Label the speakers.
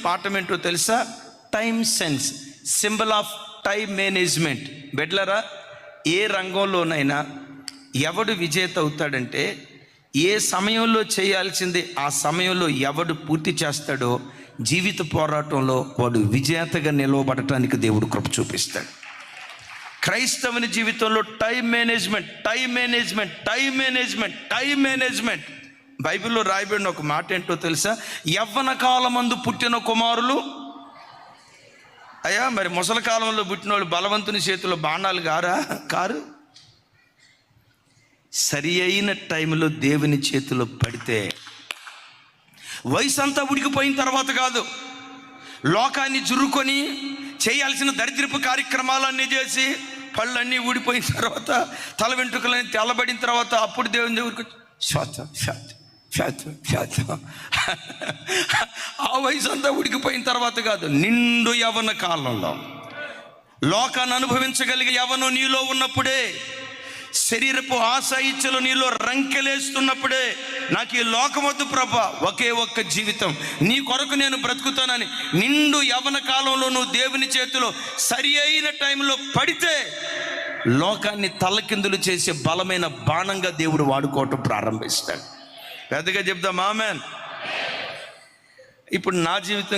Speaker 1: పాఠం ఏంటో తెలుసా? Time sense, symbol of time management. బెడ్లరా, ఏ రంగంలోనైనా ఎవడు విజేత అవుతాడంటే, ఏ సమయంలో చేయాల్సింది ఆ సమయంలో ఎవడు పూర్తి చేస్తాడో జీవిత పోరాటంలో వాడు విజేతగా నిలవబడటానికి దేవుడు కృప చూపిస్తాడు. క్రైస్తవుని జీవితంలో time management, time management, time management, time management. బైబిల్లో రాయబడిన ఒక మాట ఏంటో తెలుసా? యవ్వన కాలమందు పుట్టిన కుమారులు. అయ్యా, మరి ముసలి కాలంలో పుట్టిన వాళ్ళు బలవంతుని చేతిలో బాణాలు కారు. సరి అయిన టైంలో దేవుని చేతిలో పడితే, వయసు అంతా ఉడికిపోయిన తర్వాత కాదు, లోకాన్ని జురుకొని చేయాల్సిన దరిద్రపు కార్యక్రమాలన్నీ చేసి పళ్ళన్నీ ఊడిపోయిన తర్వాత, తల వెంట్రుకలన్నీ తెల్లబడిన తర్వాత అప్పుడు దేవుని దగ్గరికి ఆ వయసు అంతా ఉడికిపోయిన తర్వాత కాదు, నిండు యవ్వన కాలంలో లోకాన్ని అనుభవించగలిగే యవ్వనం నీలో ఉన్నప్పుడే, శరీరపు ఆశ ఇచ్చలు నీలో రంకెలేస్తున్నప్పుడే, నాకు ఈ లోకం వద్దు ప్రభా, ఒకే ఒక్క జీవితం నీ కొరకు నేను బ్రతుకుతానని నిండు యవ్వన కాలంలో నువ్వు దేవుని చేతిలో సరి అయిన టైంలో పడితే, లోకాన్ని తలకిందులు చేసే బలమైన బాణంగా దేవుడు వాడుకోవటం ప్రారంభిస్తాడు. పెద్దగా చెప్దాం ఆమేన్. ఇప్పుడు నా జీవితం